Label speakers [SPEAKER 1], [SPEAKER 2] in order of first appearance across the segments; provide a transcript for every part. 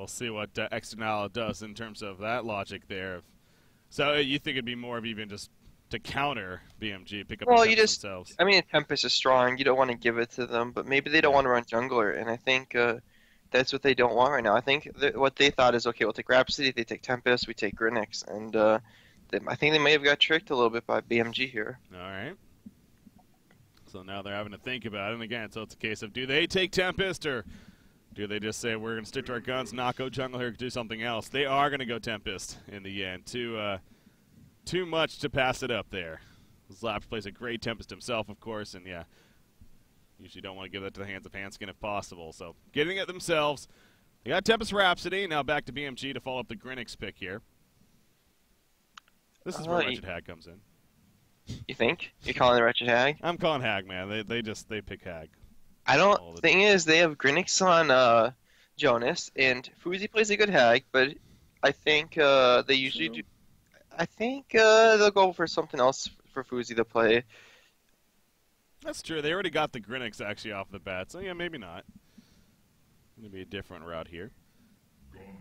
[SPEAKER 1] we'll see what ex-dnL does in terms of that logic there. So you think it'd be more of even just to counter BMG, pick up the Tempest themselves?
[SPEAKER 2] I mean, Tempest is strong. You don't want to give it to them, but maybe they don't want to run jungler, and I think that's what they don't want right now. I think what they thought is, okay, we'll take Rhapsody, they take Tempest, we take Grinix, and I think they may have got tricked a little bit by BMG here.
[SPEAKER 1] All right. So now they're having to think about it, and again, so it's a case of, do they take Tempest, or do they just say, we're going to stick to our guns, not go jungle here, do something else? They are going to go Tempest in the end. Too much to pass it up there. Zlap plays a great Tempest himself, of course, and yeah, usually don't want to give that to the hands of Hanskin if possible. So getting it themselves. They got Tempest Rhapsody. Now back to BMG to follow up the Grinix pick here. This is where Wretched Hag comes in.
[SPEAKER 2] You think? You're calling the Wretched Hag?
[SPEAKER 1] I'm calling Hag, man. They pick Hag.
[SPEAKER 2] I don't. Thing is, they have Grinix on Jonas, and Fuzi plays a good Hag, but I think they usually do. I think they'll go for something else for Fuzi to play.
[SPEAKER 1] That's true. They already got the Grinix actually off the bat, so yeah, maybe not. Going to be a different route here.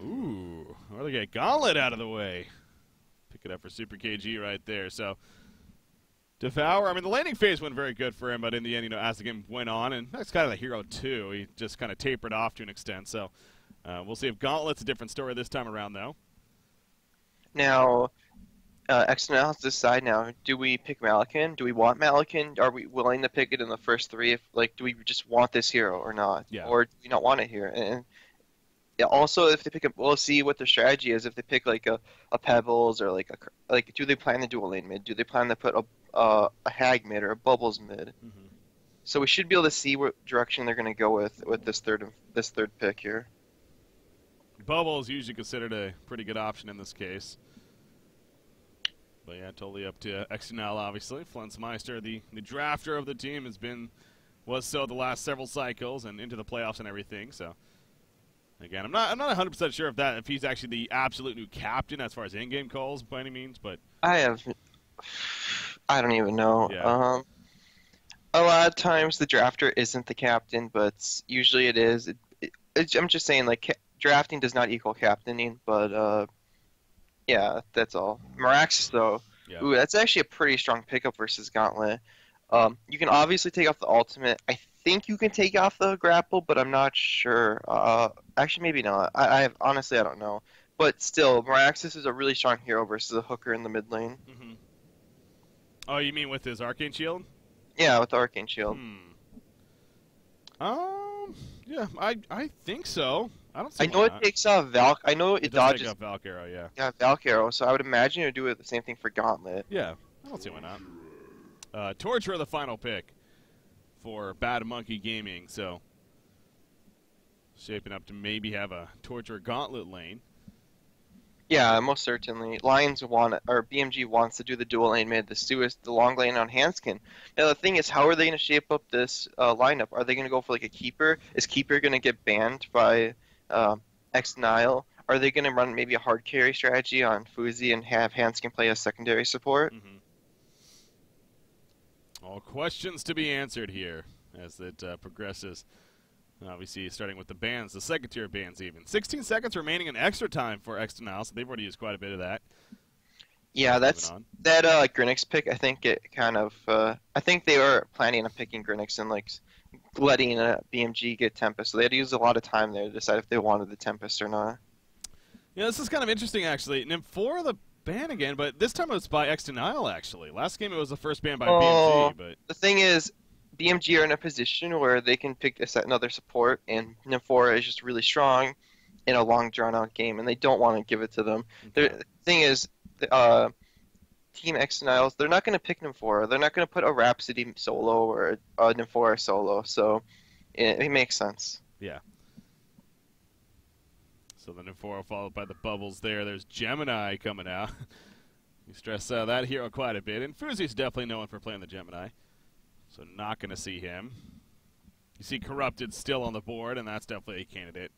[SPEAKER 1] Ooh, or they get Gauntlet out of the way. Pick it up for Super KG right there. So Devour, I mean, the landing phase went very good for him, but in the end, as the game went on, and that's kind of the hero too. He just kind of tapered off to an extent. So we'll see if Gauntlet's a different story this time around, though.
[SPEAKER 2] Now, ex-dnL has to decide now, do we pick Malakin? Do we want Malakin? Are we willing to pick it in the first three? Do we just want this hero or not?
[SPEAKER 1] Yeah.
[SPEAKER 2] Or do we not want it here? And also, if they pick up, we'll see what their strategy is. If they pick like a Pebbles or like do they plan to do a lane mid? Do they plan to put a Hag mid or a Bubbles mid?
[SPEAKER 1] Mm-hmm.
[SPEAKER 2] So we should be able to see what direction they're going to go with this third pick here.
[SPEAKER 1] Bubbles usually considered a pretty good option in this case. But yeah, totally up to ex-dnL, obviously. Flensmeister, the drafter of the team, was so the last several cycles and into the playoffs and everything. So again, I'm not 100% sure if he's actually the absolute new captain as far as in-game calls by any means, but
[SPEAKER 2] I don't even know.
[SPEAKER 1] Yeah.
[SPEAKER 2] A lot of times the drafter isn't the captain, but usually it is. I'm just saying, like, drafting does not equal captaining, but yeah, that's all. Miraxis, though,
[SPEAKER 1] yeah.
[SPEAKER 2] Ooh, that's actually a pretty strong pickup versus Gauntlet. You can obviously take off the ultimate. I think you can take off the grapple, but I'm not sure. Actually, maybe not. Honestly, I don't know. But still, Miraxis is a really strong hero versus a hooker in the mid lane.
[SPEAKER 1] Mm-hmm. Oh, you mean with his Arcane Shield?
[SPEAKER 2] Yeah, with the Arcane Shield.
[SPEAKER 1] Yeah, I think so. I don't see
[SPEAKER 2] I know it takes off Valk. I know it dodges.
[SPEAKER 1] Take off Valk Arrow, yeah.
[SPEAKER 2] Yeah, Valk Arrow. So I would imagine it would do the same thing for Gauntlet.
[SPEAKER 1] Yeah, I don't see why not. Torture, the final pick for Bad Monkey Gaming. So shaping up to maybe have a Torture Gauntlet lane.
[SPEAKER 2] Yeah, most certainly. BMG wants to do the dual lane mid, the long lane on Hanskin. Now the thing is, how are they going to shape up this lineup? Are they going to go for like a Keeper? Is Keeper going to get banned by ex-dnL? Are they going to run maybe a hard carry strategy on Fuzi and have Hanskin play as secondary support?
[SPEAKER 1] Mm-hmm. All questions to be answered here as it progresses. Obviously, starting with the bans, the second tier bans even. 16 seconds remaining in extra time for ex-dnL, so they've already used quite a bit of that.
[SPEAKER 2] Yeah, that Grinix pick, I think it kind of, I think they were planning on picking Grinix and like letting BMG get Tempest, so they had to use a lot of time there to decide if they wanted the Tempest or not.
[SPEAKER 1] Yeah, this is kind of interesting actually. NIM4 the ban again, but this time it was by ex-dnL actually. Last game it was the first ban by BMG, but
[SPEAKER 2] the thing is, BMG are in a position where they can pick another support, and NIM4 is just really strong in a long, drawn-out game, and they don't want to give it to them. Okay. The thing is, Team ex-dnL, they're not going to pick NIM4. They're not going to put a Rhapsody solo or a NIM4 solo, so it makes sense.
[SPEAKER 1] Yeah. So the NIM4 followed by the Bubbles there. There's Gemini coming out. You stress that hero quite a bit, and Fuzi's definitely known for playing the Gemini. So not going to see him. You see Corrupted still on the board, and that's definitely a candidate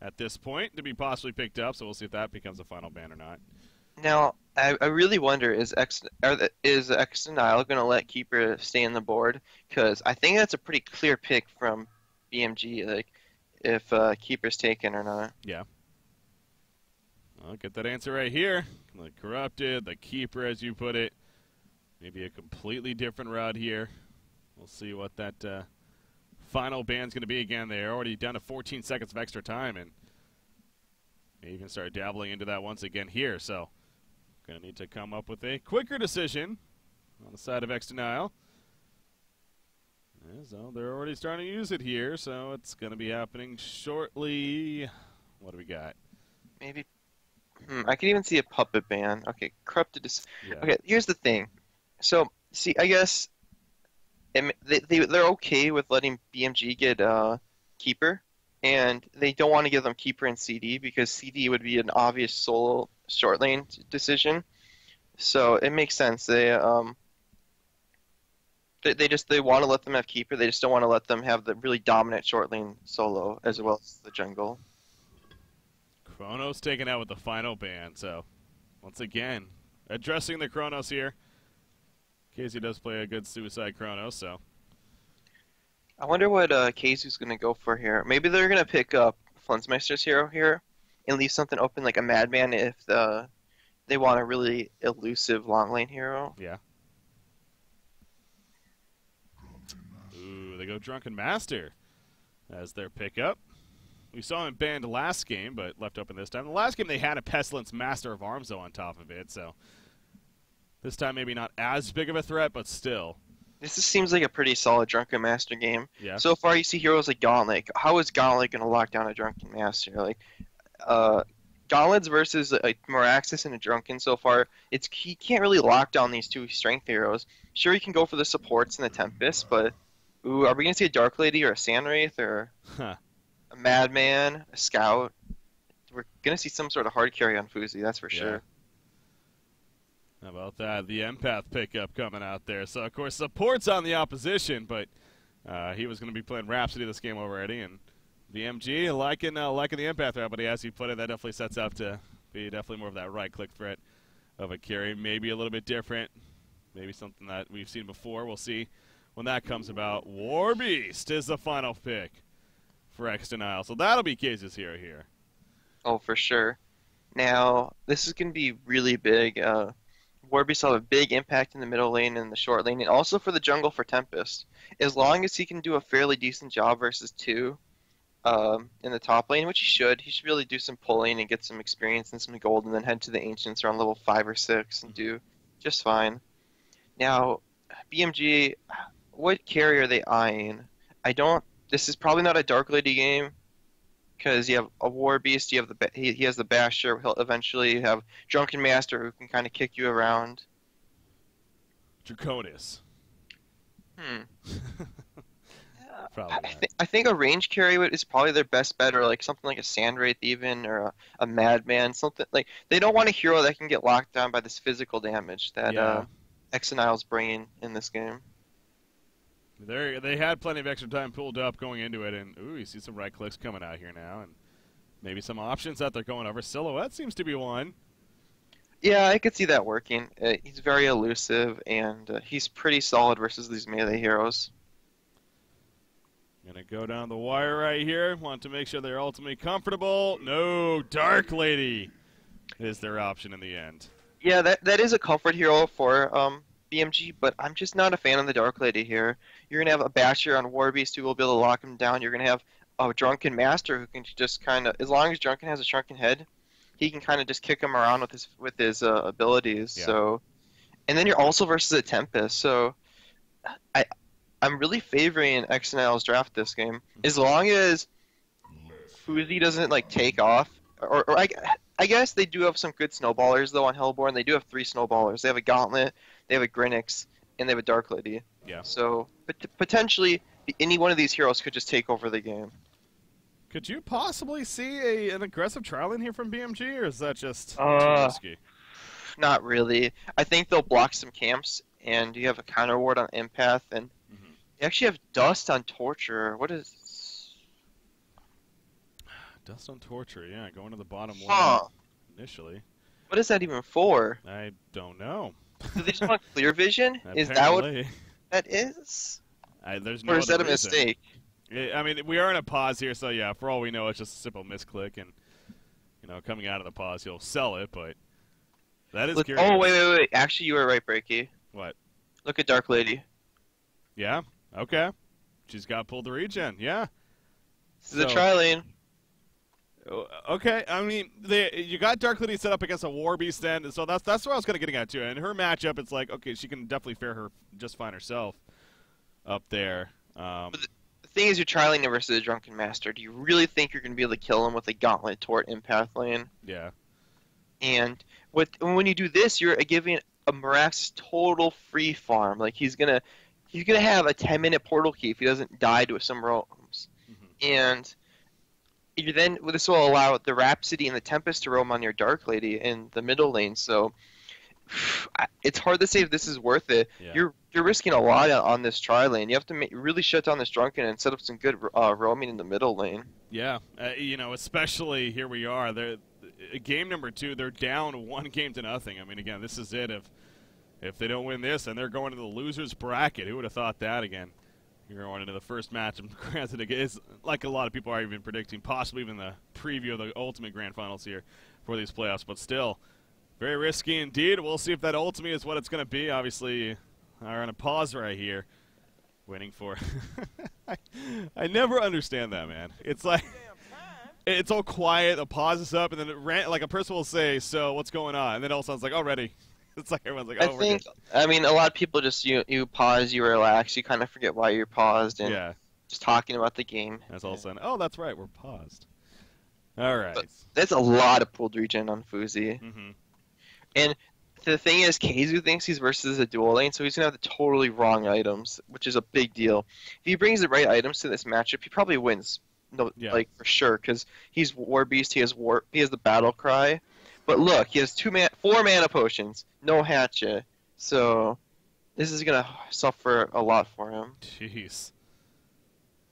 [SPEAKER 1] at this point to be possibly picked up, so we'll see if that becomes a final ban or not.
[SPEAKER 2] Now, I really wonder, is ex-dnL going to let Keeper stay on the board? Because I think that's a pretty clear pick from BMG, like, if Keeper's taken or not.
[SPEAKER 1] Yeah. I'll get that answer right here. The corrupted, the keeper, as you put it. Maybe a completely different route here. We'll see what that final ban's going to be. Again, they're already down to 14 seconds of extra time, and maybe even start dabbling into that once again here. So, going to need to come up with a quicker decision on the side of ex-dnL. Yeah, so they're already starting to use it here, so it's going to be happening shortly. What do we got?
[SPEAKER 2] Maybe. I could even see a puppet ban. Okay, corrupted.
[SPEAKER 1] Yeah.
[SPEAKER 2] Okay, here's the thing. So, see, I guess they're okay with letting BMG get keeper, and they don't want to give them keeper and CD because CD would be an obvious solo short lane decision. So it makes sense. They want to let them have keeper. They just don't want to let them have the really dominant short lane solo as well as the jungle.
[SPEAKER 1] Chronos taken out with the final ban. So once again, addressing the Chronos here. KZ does play a good suicide Chronos, so.
[SPEAKER 2] I wonder what KZ's going to go for here. Maybe they're going to pick up Flensmeister's hero here and leave something open like a Madman if they want a really elusive long lane hero.
[SPEAKER 1] Yeah. Ooh, they go Drunken Master as their pickup. We saw him banned last game, but left open this time. The last game they had a Pestilence Master of Arms, though, on top of it, so this time maybe not as big of a threat, but still.
[SPEAKER 2] This just seems like a pretty solid Drunken Master game.
[SPEAKER 1] Yeah.
[SPEAKER 2] So far, you see heroes like Gauntlet. How is Gauntlet going to lock down a Drunken Master? Like, Gauntlet's versus Moraxis and a Drunken so far, he can't really lock down these two strength heroes. Sure, he can go for the supports and the Tempest, but ooh, are we going to see a Dark Lady or a Sandwraith or a Madman, a Scout? We're going to see some sort of hard carry on Fuzi, that's for sure.
[SPEAKER 1] How about that? The Empath pickup coming out there. So, of course, support's on the opposition, but he was going to be playing Rhapsody this game already, and BMG liking the Empath route, but as you put it, that definitely sets up to be definitely more of that right-click threat of a carry. Maybe a little bit different. Maybe something that we've seen before. We'll see when that comes about. War Beast is the final pick for ex-dnL. So that'll be KZ's hero here.
[SPEAKER 2] Oh, for sure. Now, this is going to be really big. War Beast will have a big impact in the middle lane and the short lane, and also for the jungle for Tempest. As long as he can do a fairly decent job versus 2 in the top lane, which he should really do some pulling and get some experience and some gold, and then head to the Ancients around level 5 or 6 and do just fine. Now, BMG, what carry are they eyeing? This is probably not a Dark Lady game, because you have a War Beast, you have he has the Basher. He'll eventually have Drunken Master who can kind of kick you around.
[SPEAKER 1] Draconis.
[SPEAKER 2] I think a range carry is probably their best bet, or like something like a Sandwraith even, or a Madman, something like. They don't want a hero that can get locked down by this physical damage that ex-dnL's bringing in this game.
[SPEAKER 1] They had plenty of extra time pulled up going into it, and ooh, you see some right clicks coming out here now, and maybe some options that they're going over. Silhouette seems to be one.
[SPEAKER 2] Yeah, I could see that working. He's very elusive, and he's pretty solid versus these melee heroes.
[SPEAKER 1] Gonna go down the wire right here. Want to make sure they're ultimately comfortable. No, Dark Lady is their option in the end. Yeah,
[SPEAKER 2] that is a comfort hero for BMG, but I'm just not a fan of the Dark Lady here. You're going to have a Basher on War Beast who will be able to lock him down. You're going to have a Drunken Master who can just kind of, as long as Drunken has a shrunken head, he can kind of just kick him around with his abilities.
[SPEAKER 1] Yeah.
[SPEAKER 2] So, and then you're also versus a Tempest. So, I'm really favoring ex-dnL's draft this game, as long as Fuzi doesn't take off. Or I guess they do have some good snowballers though on Hellborn. They do have 3 snowballers. They have a Gauntlet, they have a Grinix, and they have a Dark Lady.
[SPEAKER 1] Yeah.
[SPEAKER 2] So, but potentially any one of these heroes could just take over the game.
[SPEAKER 1] Could you possibly see an aggressive trial in here from BMG, or is that just too risky?
[SPEAKER 2] Not really. I think they'll block some camps, and you have a counter ward on Empath, and you actually have Dust on Torture. What is
[SPEAKER 1] Dust on Torture? Yeah, going to the bottom
[SPEAKER 2] one
[SPEAKER 1] initially.
[SPEAKER 2] What is that even for?
[SPEAKER 1] I don't know.
[SPEAKER 2] Do they just want clear vision? Is that what that is?
[SPEAKER 1] There's no
[SPEAKER 2] or is that a
[SPEAKER 1] reason.
[SPEAKER 2] mistake?
[SPEAKER 1] I mean, we are in a pause here, so yeah, for all we know, it's just a simple misclick, and coming out of the pause, he'll sell it, but that is
[SPEAKER 2] Look,
[SPEAKER 1] curious.
[SPEAKER 2] oh, wait. Actually, you were right, Breaky.
[SPEAKER 1] What?
[SPEAKER 2] Look at Dark Lady.
[SPEAKER 1] Yeah? Okay. She's got pulled the regen, yeah.
[SPEAKER 2] This is a tri-lane.
[SPEAKER 1] Okay, I mean, you got Dark Lady set up against a War Beast then, so that's what I was kind of getting at, too. And her matchup, it's like, okay, she can definitely fare her just fine herself up there.
[SPEAKER 2] But the thing is, you're tri-laning versus a Drunken Master. Do you really think you're going to be able to kill him with a Gauntlet Tort Empath lane?
[SPEAKER 1] Yeah.
[SPEAKER 2] And when you do this, you're giving a Mirax total free farm. Like, he's gonna have a 10-minute portal key if he doesn't die to some roams. And this will allow the Rhapsody and the Tempest to roam on your Dark Lady in the middle lane. So it's hard to say if this is worth it.
[SPEAKER 1] Yeah.
[SPEAKER 2] You're risking a lot on this tri lane. You have to really shut down this Drunken and set up some good roaming in the middle lane.
[SPEAKER 1] Yeah, especially here we are. Game number 2, they're down 1-0. I mean, again, this is it. If they don't win this, and they're going to the losers bracket, who would have thought that again? You're going into the first match, and granted, it's like a lot of people are even predicting, possibly even the preview of the Ultimate Grand Finals here for these playoffs, but still, very risky indeed. We'll see if that Ultimate is what it's going to be. Obviously, we're on a pause right here, waiting for... I never understand that, man. It's like... It's all quiet, the pause is up, and then like a person will say, so what's going on? And then all of a sudden it's like, oh, ready. It's like everyone's like, oh,
[SPEAKER 2] I mean, a lot of people just, you pause, you relax, you kind of forget why you're paused, and just talking about the game.
[SPEAKER 1] That's all of a sudden, oh, that's right, we're paused. All right.
[SPEAKER 2] But that's a lot of pulled regen on Fuzi. And the thing is, Keizu thinks he's versus a dual lane, so he's going to have the totally wrong items, which is a big deal. If he brings the right items to this matchup, he probably wins. No, like for sure, because he's War Beast. He has the Battle Cry, but look, he has 4 mana potions, no hatchet. So this is gonna suffer a lot for him.
[SPEAKER 1] Jeez.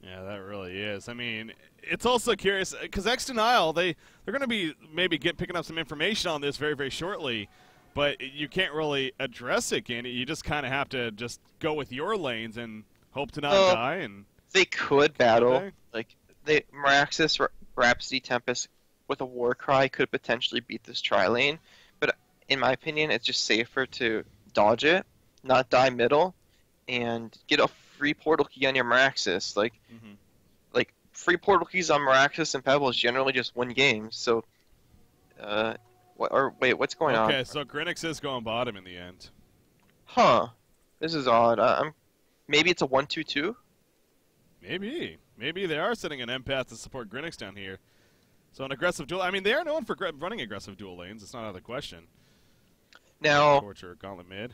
[SPEAKER 1] Yeah, that really is. I mean, it's also curious because ex-dnL, they're gonna be maybe picking up some information on this very, very shortly, but you can't really address it, can you? You just kind of have to just go with your lanes and hope to not die. And
[SPEAKER 2] they could battle Miraxis, Rhapsody, Tempest with a War Cry could potentially beat this tri-lane, but in my opinion, it's just safer to dodge it, not die middle, and get a free portal key on your Miraxis. Like free portal keys on Miraxis and Pebble is generally just win games. So, what's going on?
[SPEAKER 1] Okay, so Grinix is going bottom in the end.
[SPEAKER 2] Huh? This is odd. Maybe it's a 1-2-2.
[SPEAKER 1] Maybe they are sending an empath to support Grinix down here. So an aggressive duel. I mean, they are known for running aggressive dual lanes. It's not out of the question.
[SPEAKER 2] Now,
[SPEAKER 1] Torture, Gauntlet mid.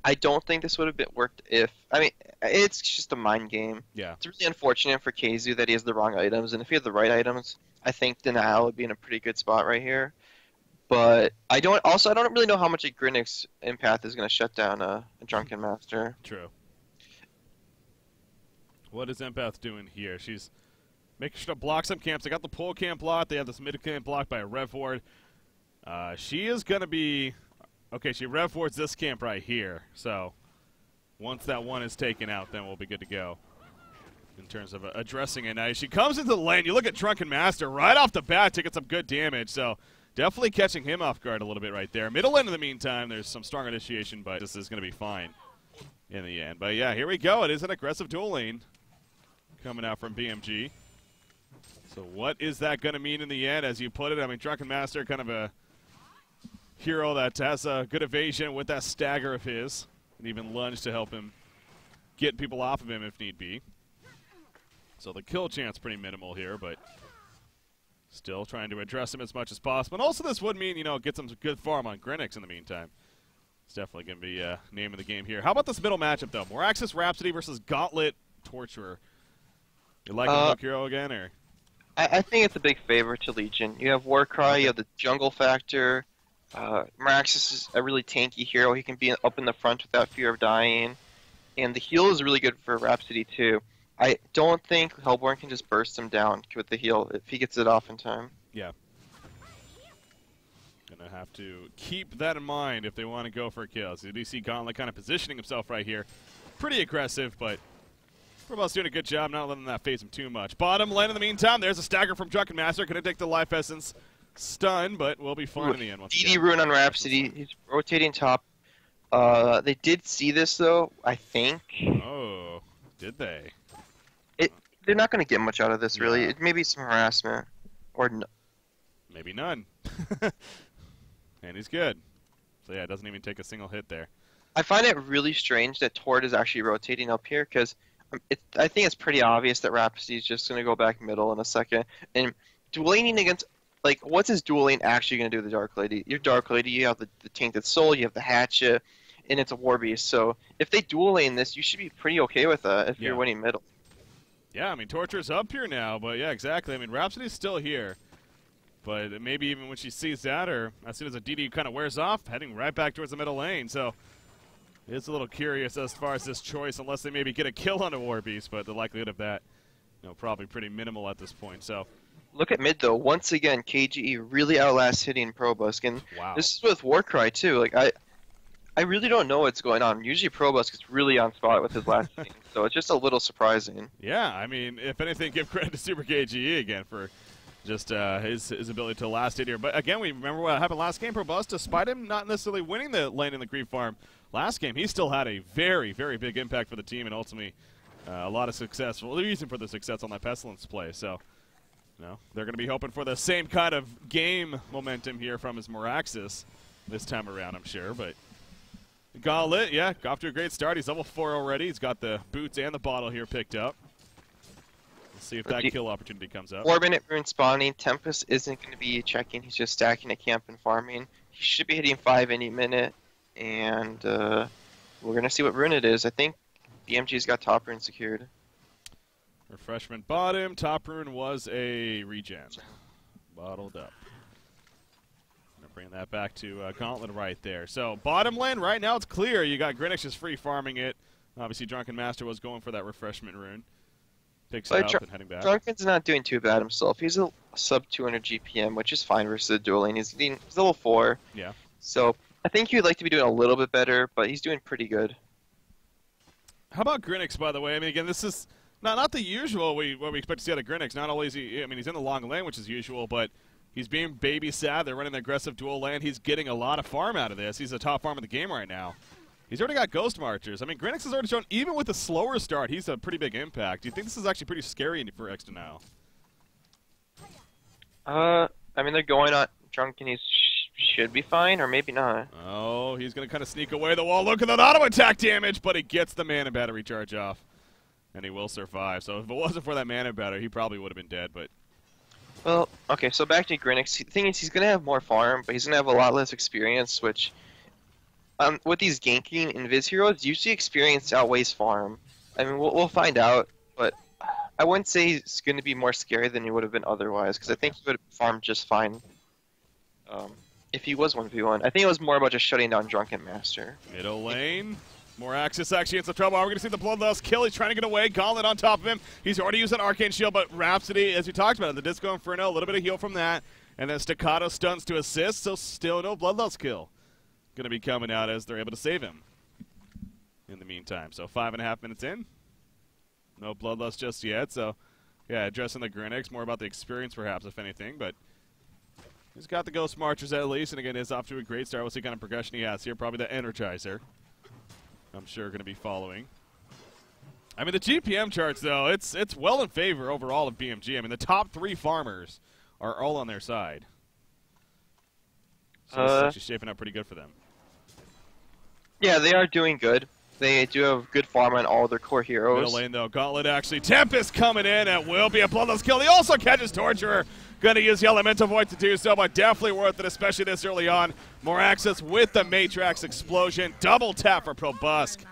[SPEAKER 2] I don't think this would have worked if... I mean, it's just a mind game.
[SPEAKER 1] Yeah.
[SPEAKER 2] It's really unfortunate for Keizu that he has the wrong items, and if he had the right items, I think dnL would be in a pretty good spot right here. But I don't really know how much a Grinix empath is going to shut down a Drunken Master.
[SPEAKER 1] True. What is Empath doing here? She's making sure to block some camps. They got the pole camp blocked. They have this mid camp blocked by a Rev Ward. She is going to be... Okay, she Rev Wards this camp right here. So once that one is taken out, then we'll be good to go in terms of addressing it. Now, she comes into the lane. You look at Drunken Master right off the bat, taking some good damage. So definitely catching him off guard a little bit right there. Middle lane in the meantime, there's some strong initiation, but this is going to be fine in the end. But yeah, here we go. It is an aggressive dual lane coming out from BMG. So what is that going to mean in the end, as you put it? I mean, Drunken Master, kind of a hero that has a good evasion with that stagger of his, and even lunge to help him get people off of him if need be. So the kill chance pretty minimal here, but still trying to address him as much as possible. And also this would mean, get some good farm on Grinix in the meantime. It's definitely going to be name of the game here. How about this middle matchup, though? Miraxis Rhapsody versus Gauntlet Torturer. You like the Hook Hero again, or?
[SPEAKER 2] I think it's a big favor to Legion. You have Warcry, you have the jungle factor. Miraxis is a really tanky hero. He can be up in the front without fear of dying. And the heal is really good for Rhapsody, too. I don't think Hellborn can just burst him down with the heal if he gets it off in time.
[SPEAKER 1] Yeah. Gonna have to keep that in mind if they want to go for a kill. So you do see Gauntlet kind of positioning himself right here. Pretty aggressive, but Promo's doing a good job not letting that phase him too much. Bottom lane in the meantime, there's a stagger from Drunken Master. Gonna take the life essence. stun, but we'll be fine in the end. Once
[SPEAKER 2] DD
[SPEAKER 1] again.
[SPEAKER 2] rune on Rhapsody. He's rotating top. They did see this though, I think.
[SPEAKER 1] Oh, did they?
[SPEAKER 2] They're not going to get much out of this, really.
[SPEAKER 1] Yeah.
[SPEAKER 2] It may be some harassment, or
[SPEAKER 1] Maybe none. And he's good. So yeah, it doesn't even take a single hit there.
[SPEAKER 2] I find it really strange that Tord is actually rotating up here because I think it's pretty obvious that Rhapsody is just going to go back middle in a second. And dueling against, like, what's his dueling actually going to do with the Dark Lady? Your Dark Lady, you have the Tainted Soul, you have the Hatchet, and it's a War Beast. So if they duel lane this, you should be pretty okay with that if you're winning middle.
[SPEAKER 1] Yeah, I mean, Torture's up here now, but yeah, exactly. I mean, Rhapsody's still here. But maybe even when she sees that, or as soon as the DD kind of wears off, heading right back towards the middle lane. So it's a little curious as far as this choice, unless they maybe get a kill on a War Beast, but the likelihood of that, probably pretty minimal at this point. So
[SPEAKER 2] look at mid though. Once again, KGE really outlasts hitting Probusk, and this is with Warcry too. Like I really don't know what's going on. Usually Probusk is really on spot with his last game, so it's just a little surprising.
[SPEAKER 1] Yeah, I mean, if anything, give credit to Super KGE again for just his ability to last hit here. But again, we remember what happened last game. Probusk, despite him not necessarily winning the lane in the creep farm last game, he still had a very, very big impact for the team and ultimately a lot of success. Well, the reason for the success on that Pestilence play. So, they're going to be hoping for the same kind of game momentum here from his Moraxis this time around, I'm sure. But Gauntlet, yeah, off to a great start. He's level 4 already. He's got the boots and the bottle here picked up. Let's see if that kill opportunity comes up.
[SPEAKER 2] 4-minute rune spawning. Tempest isn't going to be checking. He's just stacking a camp and farming. He should be hitting 5 any minute. And we're going to see what rune it is. I think BMG's got top rune secured.
[SPEAKER 1] Refreshment bottom. Top rune was a regen. Bottled up. Bring that back to Gauntlet right there. So bottom lane right now it's clear. You got Grinix just free farming it. Obviously Drunken Master was going for that refreshment rune. Picks it up and heading back.
[SPEAKER 2] Drunken's not doing too bad himself. He's a sub 200 GPM, which is fine versus the dueling. He's level 4.
[SPEAKER 1] Yeah.
[SPEAKER 2] So I think he would like to be doing a little bit better, but he's doing pretty good.
[SPEAKER 1] How about Grinix, by the way? I mean, again, this is not the usual what we expect to see out of Grinix. Not only is he, I mean, he's in the long lane, which is usual, but he's being babysat. They're running the aggressive dual lane. He's getting a lot of farm out of this. He's the top farm in the game right now. He's already got Ghost Marchers. I mean, Grinix has already shown, even with a slower start, he's a pretty big impact. Do you think this is actually pretty scary for ex-dnL?
[SPEAKER 2] I mean, they're going on Drunken. He should be fine, or maybe not.
[SPEAKER 1] Oh, he's going to kind of sneak away the wall. Look at that auto attack damage, but he gets the mana battery charge off, and he will survive. So if it wasn't for that mana battery, he probably would have been dead, but...
[SPEAKER 2] Well, okay, so back to Grinix. The thing is, he's going to have more farm, but he's going to have a lot less experience, which, with these ganking Invis heroes, usually experience outweighs farm. I mean, we'll find out, but I wouldn't say he's going to be more scary than he would have been otherwise, because I think he would have farmed just fine if he was 1v1. I think it was more about just shutting down Drunken Master.
[SPEAKER 1] Middle lane. More Axis actually in some trouble. We're going to see the Bloodlust kill. He's trying to get away. Gauntlet on top of him. He's already used an Arcane Shield, but Rhapsody, as we talked about, the Disco Inferno, a little bit of heal from that. And then Staccato stuns to assist, so still no Bloodlust kill. Going to be coming out as they're able to save him in the meantime. So 5.5 minutes in. No Bloodlust just yet. So, yeah, addressing the Grinix. More about the experience, perhaps, if anything. But he's got the Ghost Marchers at least. And again, is off to a great start. We'll see what kind of progression he has here. Probably the Energizer, I'm sure, going to be following. I mean, the GPM charts, though, it's well in favor overall of BMG. I mean, the top 3 farmers are all on their side. So this is actually shaping up pretty good for them.
[SPEAKER 2] Yeah, they are doing good. They do have good farm on all their core heroes.
[SPEAKER 1] Middle lane, though. Gauntlet actually. Tempest coming in. It will be a Bloodlust kill. He also catches Torturer. Going to use the Elemental Void to do so, but definitely worth it, especially this early on. More access with the Matrax Explosion. Double tap for Probusk.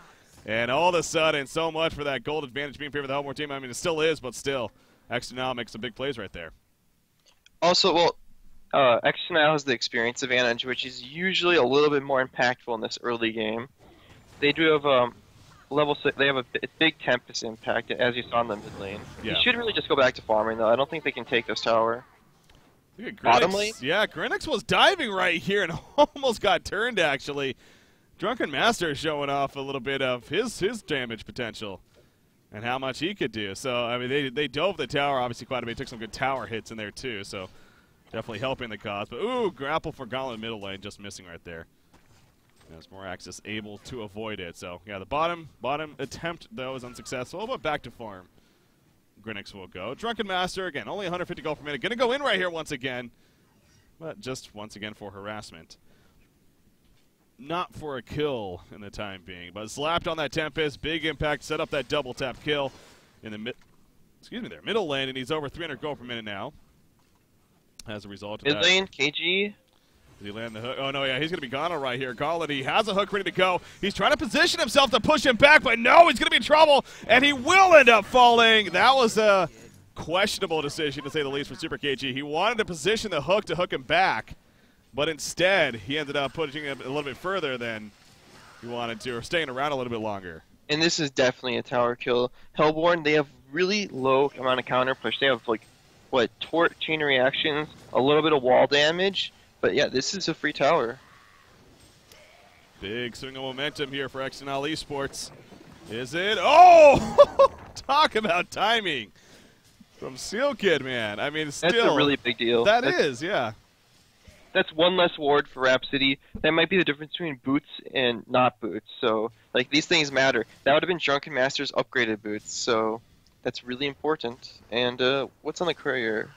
[SPEAKER 1] And all of a sudden, so much for that gold advantage being favored the Hellmore team. I mean, it still is, but still, ex-dnL makes some big plays right there.
[SPEAKER 2] Also, well, ex-dnL has the experience advantage, which is usually a little bit more impactful in this early game. They do have level 6. They have a big Tempest impact, as you saw in the mid lane. Yeah. You should really just go back to farming, though. I don't think they can take this tower.
[SPEAKER 1] Bottom lane? Yeah, Grinix was diving right here and almost got turned, actually. Drunken Master showing off a little bit of his damage potential and how much he could do. So, I mean, they dove the tower, obviously, quite a bit. Took some good tower hits in there, too. So, Definitely helping the cause. But, ooh, grapple for Gauntlet middle lane, just missing right there. As Moraxis able to avoid it. So, yeah, the bottom attempt, though, is unsuccessful. But back to farm. Grinix will go. Drunken Master, again, only 150 gold per minute. Going to go in right here once again. But just once again for harassment. Not for a kill in the time being. But slapped on that Tempest. Big impact. Set up that double tap kill in the middle lane. And he's over 300 gold per minute now. As a result of that.
[SPEAKER 2] Mid lane, KG.
[SPEAKER 1] Did he land the hook? Oh, no, yeah, he's going to be gone right here. Gauntlet, he has a hook ready to go. He's trying to position himself to push him back, but no, he's going to be in trouble, and he will end up falling. That was a questionable decision, to say the least, for Super KG. He wanted to position the hook to hook him back, but instead he ended up pushing him a little bit further than he wanted to, or staying around a little bit longer.
[SPEAKER 2] And this is definitely a tower kill. Hellborn, they have really low amount of counter push. They have, like, what, tort chain reactions, a little bit of wall damage. But yeah, this is a free tower.
[SPEAKER 1] Big swing of momentum here for ex-dnL Esports. Is it? Oh! Talk about timing from Seal Kid, man. I mean, still.
[SPEAKER 2] That's a really big deal.
[SPEAKER 1] That's, yeah.
[SPEAKER 2] That's one less ward for Rhapsody. That might be the difference between boots and not boots. So, like, these things matter. That would have been Drunken Master's upgraded boots. So, that's really important. And what's on the courier?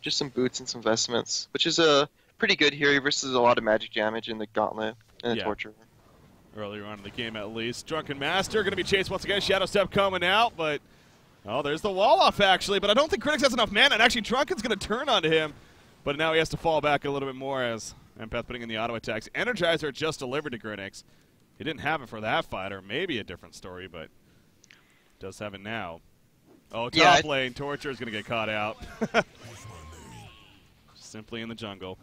[SPEAKER 2] Just some boots and some vestments, which is pretty good here versus a lot of magic damage in the Gauntlet and the Torture.
[SPEAKER 1] Earlier on in the game, at least. Drunken Master going to be chased once again. Shadow Step coming out, but oh, there's the wall off, actually. But I don't think Grinix has enough mana, and actually Drunken's going to turn onto him. But now he has to fall back a little bit more as Empath putting in the auto attacks. Energizer just delivered to Grinix. He didn't have it for that fight, or maybe a different story, but does have it now. Oh, top lane. Torture is going to get caught out. Simply in the jungle.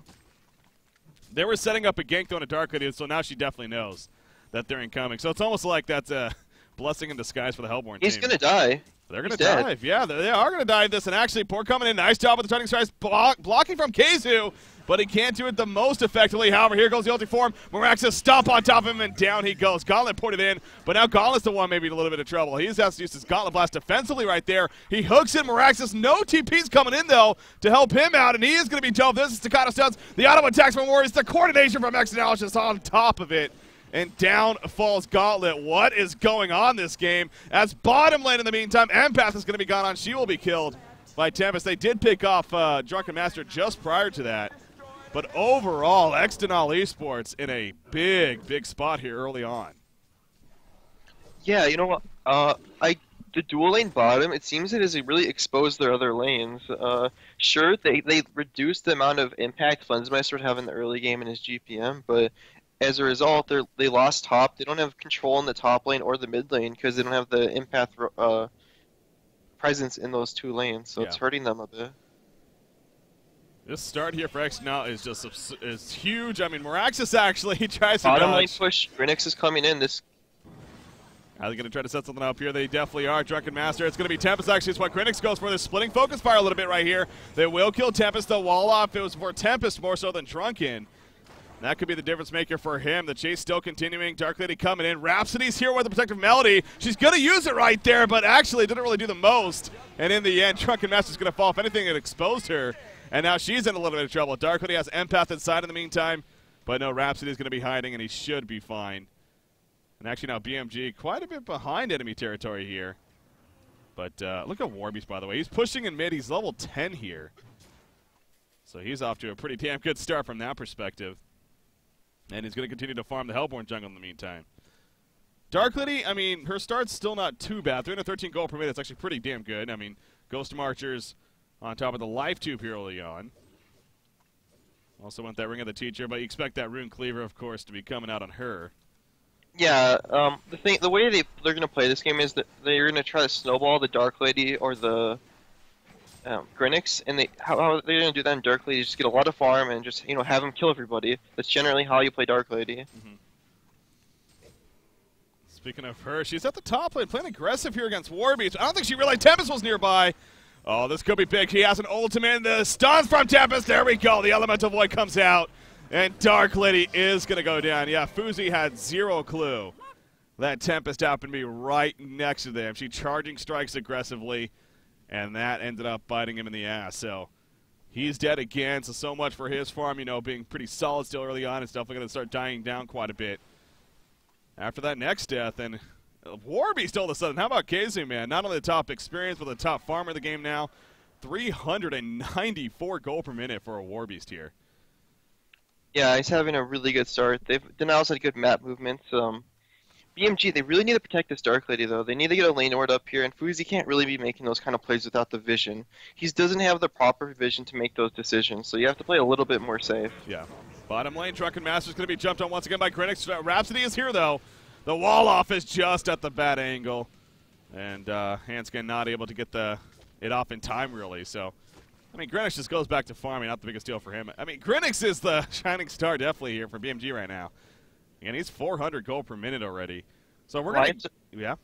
[SPEAKER 1] They were setting up a gank though in a Dark Lady, so now she definitely knows that they're incoming. So it's almost like that's a blessing in disguise for the Hellborn team.
[SPEAKER 2] He's going to die.
[SPEAKER 1] They're going to dive. Yeah, they are going to dive this. And actually, Poor coming in. Nice job with the turning strikes. Blocking from Keizu, but he can't do it the most effectively. However, here goes the ulti form. Moraxis stomp on top of him, and down he goes. Gauntlet put it in, but now Gauntlet's the one maybe in a little bit of trouble. He has to use his Gauntlet Blast defensively right there. He hooks in Moraxis. No TP's coming in, though, to help him out, and he is going to be dove. This is Staccato Stuns. The auto attacks from Warriors. The coordination from ex-dnL just on top of it. And down falls Gauntlet. What is going on this game? As bottom lane in the meantime, Empath is going to be gone on. She will be killed by Tempest. They did pick off Drunken Master just prior to that. But overall, ex-dnL Esports in a big, big spot here early on.
[SPEAKER 2] Yeah, you know what? The dual lane bottom, it seems it has really exposed their other lanes. Sure, they reduced the amount of impact Flensmeister would have in the early game in his GPM, but as a result, they lost top. They don't have control in the top lane or the mid lane because they don't have the empath presence in those two lanes, so it's hurting them a bit.
[SPEAKER 1] This start here for ex-dnL is just is huge. I mean, Moraxis actually he tries to
[SPEAKER 2] bottom lane push. Grinix is coming in.
[SPEAKER 1] Are they going to try to set something up here? They definitely are. Drunken Master. It's going to be Tempest, actually. It's what Grinix goes for. They're splitting focus fire a little bit right here. They will kill Tempest. The wall off. It was for Tempest more so than Drunken. That could be the difference maker for him. The chase still continuing. Dark Lady coming in. Rhapsody's here with the Protective Melody. She's going to use it right there, but actually didn't really do the most. And in the end, Drunken Master's going to fall. If anything, it exposed her. And now she's in a little bit of trouble. Dark Lady has Empath inside in the meantime. But no, Rhapsody's going to be hiding, and he should be fine. And actually now BMG quite a bit behind enemy territory here. But look at Warbeast, by the way. He's pushing in mid. He's level 10 here. So he's off to a pretty damn good start from that perspective. And he's going to continue to farm the Hellborn jungle in the meantime. Dark Lady, I mean, her start's still not too bad. 313 gold per minute. That's actually pretty damn good. I mean, Ghost Marchers on top of the Life Tube here early on. Also went that Ring of the Teacher, but you expect that Rune Cleaver, of course, to be coming out on her.
[SPEAKER 2] Yeah, the way they're going to play this game is that they're going to try to snowball the Dark Lady or the Grinix, and how they're going to do that in Dark Lady is just get a lot of farm and just have them kill everybody. That's generally how you play Dark Lady.
[SPEAKER 1] Mm-hmm. Speaking of her, she's at the top lane, playing aggressive here against Warbeast. I don't think she realized Tempest was nearby. Oh, this could be big. He has an ultimate. The stuns from Tempest. There we go. The Elemental Void comes out, and Dark Lady is going to go down. Yeah, Fuzi had zero clue that Tempest happened to be right next to them. She charging strikes aggressively, and that ended up biting him in the ass. So He's dead again, so much for his farm, you know, being pretty solid still early on. It's definitely going to start dying down quite a bit after that next death. And Warbeast all of a sudden. How about Kazu, man? Not only the top experience, but the top farmer of the game now. 394 gold per minute for a Warbeast here.
[SPEAKER 2] Yeah, he's having a really good start. dnL's had good map movements. BMG, they really need to protect this Dark Lady, though. They need to get a lane ward up here, and Fuzi can't really be making those kind of plays without the vision. He doesn't have the proper vision to make those decisions, so you have to play a little bit more safe.
[SPEAKER 1] Yeah. Bottom lane, Drunken Master's going to be jumped on once again by Greenix. Rhapsody is here, though. The wall off is just at the bad angle, and Hanskin not able to get it off in time, really. So, I mean, Greenix just goes back to farming, not the biggest deal for him. I mean, Greenix is the shining star definitely here for BMG right now. And he's 400 gold per minute already. So we're going to... Yeah?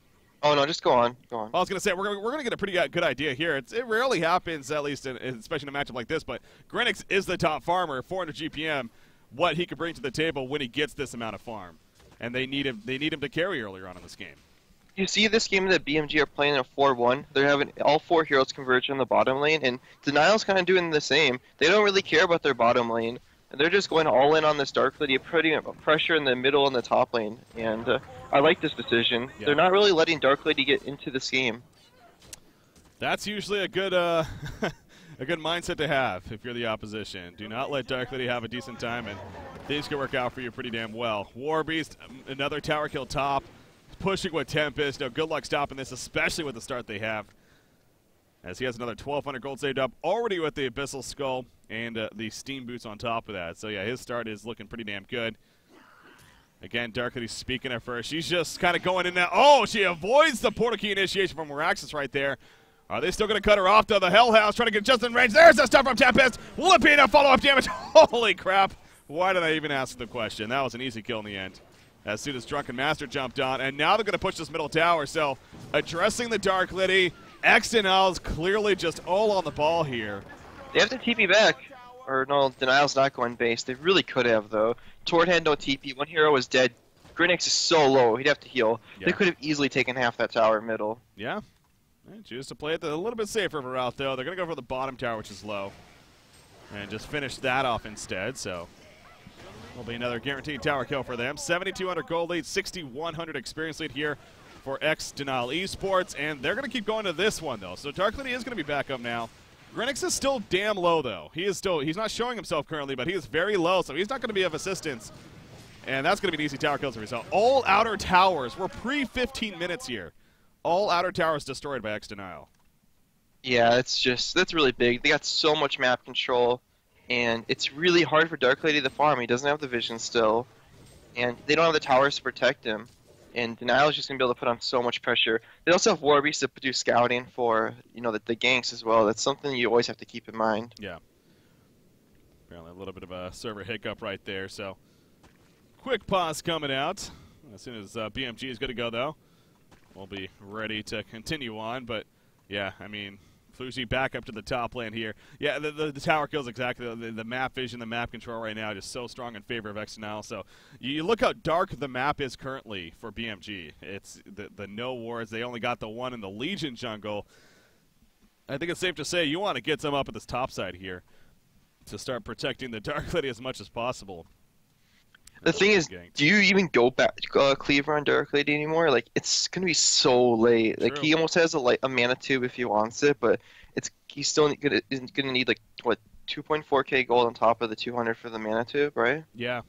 [SPEAKER 2] Oh, no, just go on. Go on.
[SPEAKER 1] I was going to say, we're going to get a pretty good idea here. It rarely happens, at least, especially in a matchup like this, but Greenix is the top farmer, 400 GPM, what he could bring to the table when he gets this amount of farm. And they need him to carry earlier on in this game.
[SPEAKER 2] You see this game that BMG are playing in a 4-1. They're having all 4 heroes converge on the bottom lane, and dnL's kind of doing the same. They don't really care about their bottom lane. They're just going all in on this Dark Lady, putting pressure in the middle and the top lane. And I like this decision. Yeah. They're not really letting Dark Lady get into this game.
[SPEAKER 1] That's usually a good a good mindset to have if you're the opposition. Do not let Dark Lady have a decent time, and things can work out for you pretty damn well. Warbeast, another tower kill top, pushing with Tempest. No, good luck stopping this, especially with the start they have, as he has another 1,200 gold saved up already with the Abyssal Skull and the Steam Boots on top of that. So, yeah, his start is looking pretty damn good. Again, Dark Lady's speaking at first. She's just kind of going in there. Oh, she avoids the Portal Key initiation from Meraxis right there. Are they still going to cut her off, though? The Hell House trying to get just in range. There's the stuff from Tempest. Will it be enough follow-up damage? Holy crap. Why did I even ask the question? That was an easy kill in the end. As soon as Drunken Master jumped on. And now they're going to push this middle tower. So, addressing the Dark Lady. ex-dnL's clearly just all on the ball here.
[SPEAKER 2] They have to TP back. Or no, dnL's not going base. They really could have, though. Tord had no TP. One hero was dead. Greenix is so low. He'd have to heal. Yeah. They could have easily taken half that tower middle.
[SPEAKER 1] Yeah. They choose to play it a little bit safer route, though. They're going to go for the bottom tower, which is low. And just finish that off instead, so... will be another guaranteed tower kill for them. 7,200 gold lead, 6,100 experience lead here for ex-dnL Esports, and they're going to keep going to this one, though. So Dark Lady is going to be back up now. Greenix is still damn low, though. He's not showing himself currently, but he is very low, so he's not going to be of assistance. And that's going to be an easy tower kill as a result. All outer towers. We're pre-15 minutes here. All outer towers destroyed by ex-dnL.
[SPEAKER 2] Yeah, that's really big. They got so much map control. And it's really hard for Dark Lady to farm. He doesn't have the vision still. And they don't have the towers to protect him. And dnL is just going to be able to put on so much pressure. They also have Warbeast to do scouting for, you know, the ganks as well. That's something you always have to keep in mind.
[SPEAKER 1] Yeah. Apparently a little bit of a server hiccup right there. So, quick pause coming out. As soon as BMG is good to go, though, we'll be ready to continue on. But, yeah, I mean... Fuji back up to the top lane here. Yeah, the tower kills exactly. The map vision, the map control right now just so strong in favor of ex-dnL. So you look how dark the map is currently for BMG. It's the no wards. They only got the one in the Legion jungle. I think it's safe to say you want to get some up at this top side here to start protecting the Dark Lady as much as possible.
[SPEAKER 2] The thing is, do you even go back Cleaver on Dark Lady anymore? Like, it's gonna be so late. True. Like, he almost has a mana tube if he wants it, but he's still gonna need like what 2.4k gold on top of the 200 for the mana tube, right?
[SPEAKER 1] Yeah,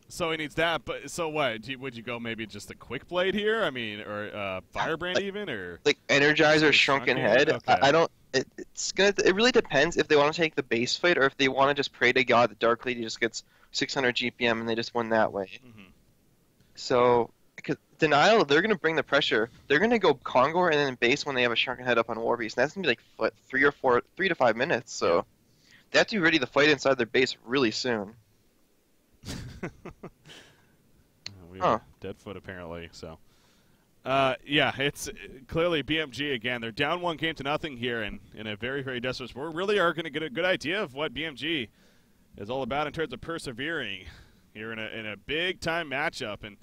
[SPEAKER 1] so he needs that. But so what? Would you go maybe just a quick blade here? I mean, or Firebrand even, or
[SPEAKER 2] like Energizer or Shrunken Head? Okay. I don't. It really depends if they want to take the base fight or if they want to just pray to God that Dark Lady just gets 600 GPM and they just win that way. Mm-hmm. So, because dnL, they're going to bring the pressure. They're going to go Kongor and then base when they have a Shrunken Head up on Warbeast. And that's going to be like what, 3 to 5 minutes. So, yeah. They have to be ready to fight inside their base really soon.
[SPEAKER 1] We are Deadfoot apparently, so. Yeah, it's clearly BMG again. They're down 1-0 here and in a very, very desperate. We really are going to get a good idea of what BMG is all about in terms of persevering here in a big-time matchup. And,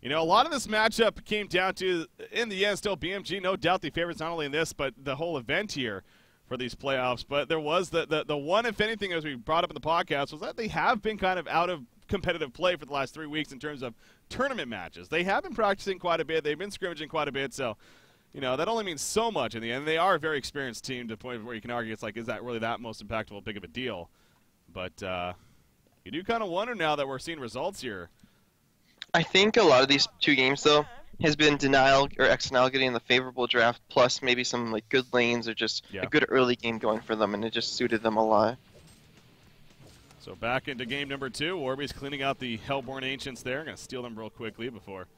[SPEAKER 1] you know, a lot of this matchup came down to, in the end, still BMG, no doubt the favorites not only in this, but the whole event here for these playoffs. But there was the one, if anything, as we brought up in the podcast, was that they have been kind of out of competitive play for the last 3 weeks in terms of tournament matches. They have been practicing quite a bit. They've been scrimmaging quite a bit. So, that only means so much in the end. They are a very experienced team to the point where you can argue it's like, is that really that most impactful, big of a deal? But you do kind of wonder now that we're seeing results here.
[SPEAKER 2] I think a lot of these 2 games, though, has been denial or ex-dnL getting the favorable draft, plus maybe some like good lanes or just a good early game going for them, and it just suited them a lot.
[SPEAKER 1] So back into game number 2. Warby's cleaning out the Hellborn Ancients there. Going to steal them real quickly before